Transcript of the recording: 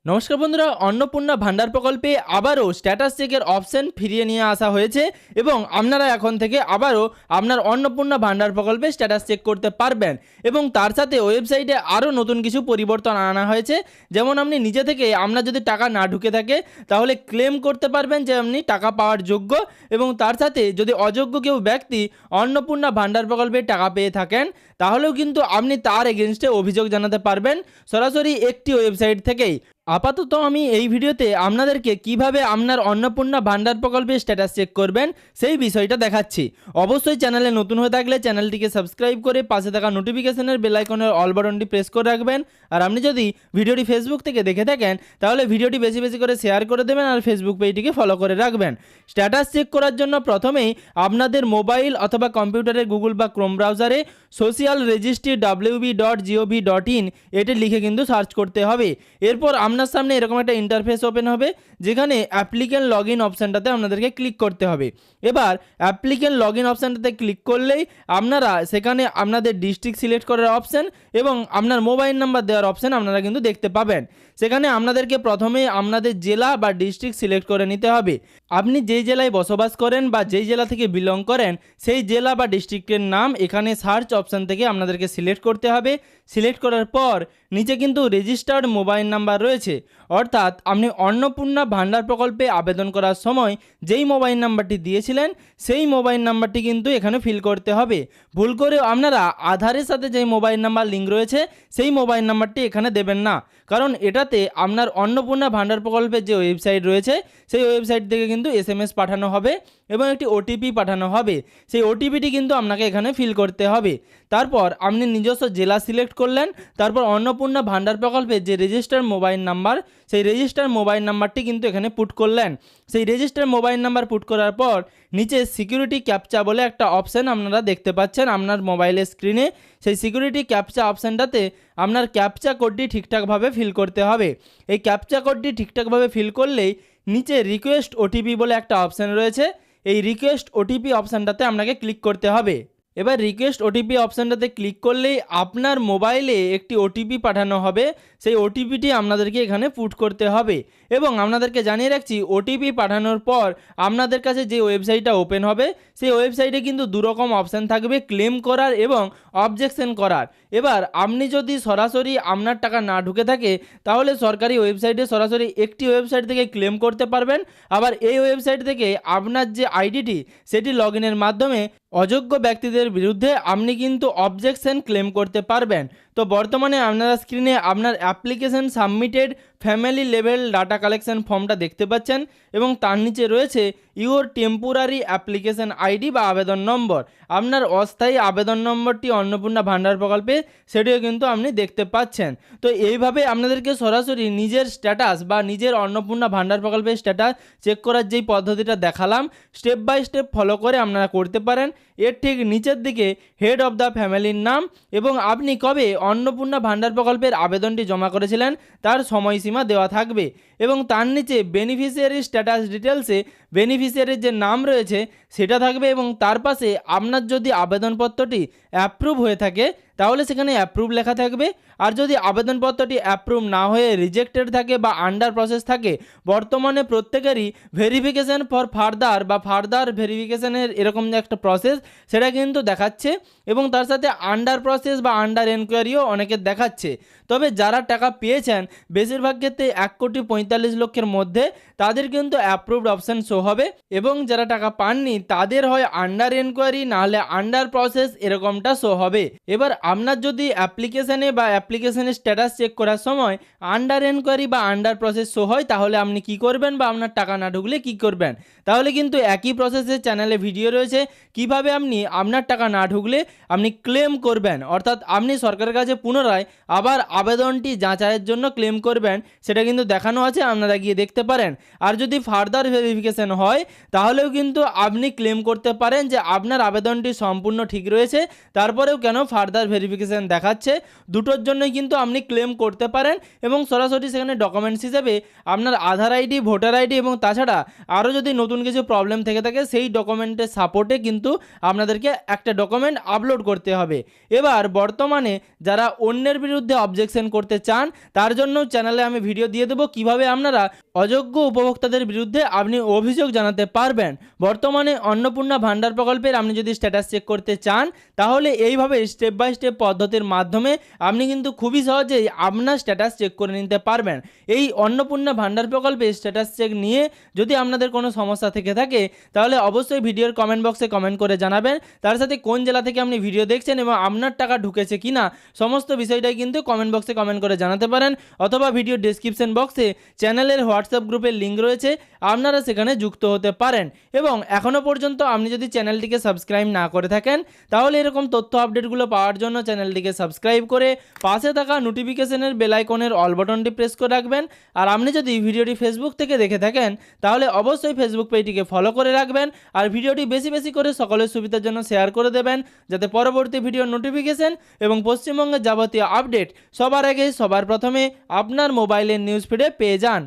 নমস্কার বন্ধুরা, অন্নপূর্ণা ভান্ডার প্রকল্পে আবারও স্ট্যাটাস চেকের অপশন ফিরিয়ে নিয়ে আসা হয়েছে এবং আপনারা এখন থেকে আবারও আপনার অন্নপূর্ণা ভান্ডার প্রকল্পে স্ট্যাটাস চেক করতে পারবেন। এবং তার সাথে ওয়েবসাইটে আরও নতুন কিছু পরিবর্তন আনা হয়েছে। যেমন আপনি নিজে থেকে আপনার যদি টাকা না ঢুকে থাকে তাহলে ক্লেম করতে পারবেন যে আপনি টাকা পাওয়ার যোগ্য। এবং তার সাথে যদি অযোগ্য কেউ ব্যক্তি অন্নপূর্ণা ভান্ডার প্রকল্পে টাকা পেয়ে থাকেন তাহলেও কিন্তু আপনি তার এগেনস্টে অভিযোগ জানাতে পারবেন সরাসরি একটি ওয়েবসাইট থেকেই। আপাতত আমি এই ভিডিওতে আপনাদেরকে কিভাবে আপনার অন্নপূর্ণা ভান্ডার প্রকল্পের স্ট্যাটাস চেক করবেন সেই বিষয়টা দেখাচ্ছি। অবশ্যই চ্যানেলে নতুন হয়ে থাকলে চ্যানেলটিকে সাবস্ক্রাইব করে পাশে থাকা নোটিফিকেশনের বেল আইকনের অল বাটনটি প্রেস করে রাখবেন। আর আপনি যদি ভিডিওটি ফেসবুক থেকে দেখে থাকেন তাহলে ভিডিওটি বেশি বেশি করে শেয়ার করে দেবেন আর ফেসবুক পেজটিকে ফলো করে রাখবেন। স্ট্যাটাস চেক করার জন্য প্রথমেই আপনাদের মোবাইল অথবা কম্পিউটারে গুগল বা ক্রোম ব্রাউজারে সোশ্যাল রেজিস্ট্রি www.gov.in এটি লিখে কিন্তু সার্চ করতে হবে। এরপর আপনার সামনে এরকম একটা ইন্টারফেস ওপেন হবে যেখানে অ্যাপ্লিক্যান্ট লগ ইন অপশানটাতে আপনাদেরকে ক্লিক করতে হবে। এবার অ্যাপ্লিক্যান্ট লগ ইন অপশানটাতে ক্লিক করলেই আপনারা সেখানে আপনাদের ডিস্ট্রিক্ট সিলেক্ট করার অপশান এবং আপনার মোবাইল নাম্বার দেওয়ার অপশান আপনারা কিন্তু দেখতে পাবেন। সেখানে আপনাদেরকে প্রথমে আপনাদের জেলা বা ডিস্ট্রিক্ট সিলেক্ট করে নিতে হবে। আপনি যেই জেলায় বসবাস করেন বা যেই জেলা থেকে বিলং করেন সেই জেলা বা ডিস্ট্রিক্টের নাম এখানে সার্চ অপশান থেকে আপনাদেরকে সিলেক্ট করতে হবে। সিলেক্ট করার পর নিচে কিন্তু রেজিস্টার্ড মোবাইল নাম্বার রয়েছে, অর্থাৎ আপনি অন্নপূর্ণা ভান্ডার প্রকল্পে আবেদন করার সময় যেই মোবাইল নাম্বারটি দিয়েছিলেন সেই মোবাইল নাম্বারটি কিন্তু এখানে ফিল করতে হবে। ভুল করেও আপনারা আধারের সাথে যেই মোবাইল নাম্বার লিঙ্ক রয়েছে সেই মোবাইল নাম্বারটি এখানে দেবেন না, কারণ এটাতে আপনার অন্নপূর্ণা ভান্ডার প্রকল্পের যে ওয়েবসাইট রয়েছে সেই ওয়েবসাইট থেকে কিন্তু SMS পাঠানো হবে এবং একটি OTP পাঠানো হবে। সেই OTPটি কিন্তু আপনাকে এখানে ফিল করতে হবে। তারপর আপনি নিজস্ব জেলা সিলেক্ট করলেন, তারপর অন্নপূর্ণা ভান্ডার প্রকল্পের যে রেজিস্টার মোবাইল নাম্বার সেই রেজিস্টার মোবাইল নাম্বারটি কিন্তু এখানে পুট করলেন। সেই রেজিস্টার মোবাইল নাম্বার পুট করার পর নিচে সিকিউরিটি ক্যাপচা বলে একটা অপশান আপনারা দেখতে পাচ্ছেন আপনার মোবাইলের স্ক্রিনে। সেই সিকিউরিটি ক্যাপচা অপশানটাতে আপনার ক্যাপচা কোডটি ঠিকঠাকভাবে ফিল করতে হবে। এই ক্যাপচা কোডটি ঠিকঠাকভাবে ফিল করলেই নিচে রিকোয়েস্ট OTP বলে একটা অপশান রয়েছে, এই রিকোয়েস্ট OTP অপশানটাতে আপনাকে ক্লিক করতে হবে। এবার রিকোয়েস্ট OTP অপশানটাতে ক্লিক করলেই আপনার মোবাইলে একটি OTP পাঠানো হবে। সেই OTPটি আপনাদেরকে এখানে পুট করতে হবে এবং আপনাদেরকে জানিয়ে রাখছি OTP পাঠানোর পর আপনাদের কাছে যে ওয়েবসাইটটা ওপেন হবে সেই ওয়েবসাইটে কিন্তু দুরকম অপশান থাকবে, ক্লেম করার এবং অবজেকশন করার। এবার আপনি যদি সরাসরি আপনার টাকা না ঢুকে থাকে তাহলে সরকারি ওয়েবসাইটে সরাসরি একটি ওয়েবসাইট থেকে ক্লেম করতে পারবেন। আবার এই ওয়েবসাইট থেকে আপনার যে আইডিটি সেটি লগ ইনের মাধ্যমে অযোগ্য ব্যক্তিদের বিরুদ্ধে আপনি কিন্তু অবজেকশন ক্লেম করতে পারবেন। তো বর্তমানে আপনারা স্ক্রিনে আপনার application submitted family level data collection ফর্মটা দেখতে পাচ্ছেন এবং তার নিচে রয়েছে ইউর টেম্পোরারি অ্যাপ্লিকেশন আইডি বা আবেদন নম্বর। আপনার অস্থায়ী আবেদন নম্বরটি অন্নপূর্ণা ভান্ডার প্রকল্পে সেটিও কিন্তু আপনি দেখতে পাচ্ছেন। তো এইভাবে আপনাদেরকে সরাসরি নিজের স্ট্যাটাস বা নিজের অন্নপূর্ণা ভান্ডার প্রকল্পের স্ট্যাটাস চেক করার যেই পদ্ধতিটা দেখালাম স্টেপ বাই স্টেপ ফলো করে আপনারা করতে পারেন। এর ঠিক নিচের দিকে হেড অফ দ্য ফ্যামিলির নাম এবং আপনি কবে অন্নপূর্ণা ভান্ডার প্রকল্পের আবেদনটি জমা করেছিলেন তার সময়সীমা দেওয়া থাকবে এবং তার নিচে বেনিফিশিয়ারি স্ট্যাটাস ডিটেলসে বেনিফিশিয়ারির যে নাম রয়েছে সেটা থাকবে এবং তার পাশে আপনার যদি আবেদনপত্রটি অ্যাপ্রুভ হয়ে থাকে তাহলে সেখানে অ্যাপ্রুভ লেখা থাকবে। আর যদি আবেদনপত্রটি অ্যাপ্রুভ না হয়ে রিজেক্টেড থাকে বা আন্ডার প্রসেস থাকে, বর্তমানে প্রত্যেকেরই ভেরিফিকেশান ফর ফার্দার বা ফার্দার ভেরিফিকেশানের এরকম যে একটা প্রসেস সেটা কিন্তু দেখাচ্ছে এবং তার সাথে আন্ডার প্রসেস বা আন্ডার এনকোয়ারিও অনেকের দেখাচ্ছে। তবে যারা টাকা পেয়েছেন বেশিরভাগ ক্ষেত্রে 1,45,00,000 মধ্যে তাদের কিন্তু অ্যাপ্রুভড অপশান শো হবে এবং যারা টাকা পাননি তাদের হয় আন্ডার এনকোয়ারি নাহলে আন্ডার প্রসেস এরকমটা শো হবে। এবার আপনার যদি অ্যাপ্লিকেশানে বা অ্যাপ্লিকেশানের স্ট্যাটাস চেক করার সময় আন্ডার এনকোয়ারি বা আন্ডার প্রসেস শো হয় তাহলে আপনি কি করবেন বা আপনার টাকা না ঢুকলে কি করবেন, তাহলে কিন্তু একই প্রসেসের চ্যানেলে ভিডিও রয়েছে কিভাবে আপনি আপনার টাকা না ঢুকলে আপনি ক্লেম করবেন, অর্থাৎ আপনি সরকারের কাছে পুনরায় আবার আবেদনটি যাচাইয়ের জন্য ক্লেম করবেন সেটা কিন্তু দেখানো আছে, আপনারা গিয়ে দেখতে পারেন। আর যদি ফার্দার ভেরিফিকেশন হয় তাহলেও কিন্তু আপনি ক্লেম করতে পারেন যে আপনার আবেদনটি সম্পূর্ণ ঠিক রয়েছে, তারপরেও কেন ফার্দার ভেরিফিকেশান দেখাচ্ছে, দুটোর জন্যই কিন্তু আপনি ক্লেম করতে পারেন এবং সরাসরি সেখানে ডকুমেন্টস হিসেবে আপনার আধার আইডি, ভোটার আইডি এবং তাছাড়া আরও যদি নতুন কিছু প্রবলেম থেকে থাকে সেই ডকুমেন্টের সাপোর্টে কিন্তু আপনাদেরকে একটা ডকুমেন্ট আপলোড করতে হবে। এবার বর্তমানে যারা অন্যের বিরুদ্ধে অবজেকশন করতে চান তার জন্য চ্যানেলে আমি ভিডিও দিয়ে দেবো কিভাবে আপনারা অযোগ্য উপভোক্তাদের বিরুদ্ধে আপনি অভিযোগ জানাতে পারবেন। বর্তমানে অন্নপূর্ণা ভান্ডার প্রকল্পের আপনি যদি স্ট্যাটাস চেক করতে চান তাহলে এইভাবে স্টেপ বাই স্টেপ পদ্ধতির মাধ্যমে আপনি কিন্তু খুবই সহজেই আপনার স্ট্যাটাস চেক করে নিতে পারবেন। এই অন্নপূর্ণা ভান্ডার প্রকল্পে স্ট্যাটাস চেক নিয়ে যদি আপনাদের কোনো সমস্যা থেকে থাকে তাহলে অবশ্যই ভিডিওর কমেন্ট বক্সে কমেন্ট করে জানাবেন। তার সাথে কোন জেলা থেকে আপনি ভিডিও দেখছেন এবং আপনার টাকা ঢুকেছে কিনা সমস্ত বিষয়টাই কিন্তু কমেন্ট বক্সে কমেন্ট করে জানাতে পারেন, অথবা ভিডিও ডেসক্রিপশন বক্সে চ্যানেলের হোয়াটসঅ্যাপ গ্রুপের লিঙ্ক রয়েছে, আপনারা সেখানে যুক্ত হতে পারেন। এবং এখনও পর্যন্ত আপনি যদি চ্যানেলটিকে সাবস্ক্রাইব না করে থাকেন তাহলে এরকম তথ্য আপডেটগুলো পাওয়ার জন্য চ্যানেলটিকে সাবস্ক্রাইব করে পাশে থাকা নোটিফিকেশনের বেল আইকনের অল বাটনটি প্রেস করে রাখবেন। আর আপনি যদি ভিডিওটি ফেসবুক থেকে দেখে থাকেন তাহলে অবশ্যই ফেসবুক পেজটিকে ফলো করে রাখবেন আর ভিডিওটি বেশি বেশি করে সকলের সুবিধার জন্য শেয়ার করে দেবেন, যাতে পরবর্তী ভিডিওর নোটিফিকেশন এবং পশ্চিমবঙ্গের যাবতীয় আপডেট সবার আগে সবার প্রথমে আপনার মোবাইলের নিউজ ফিডে পেয়ে যান।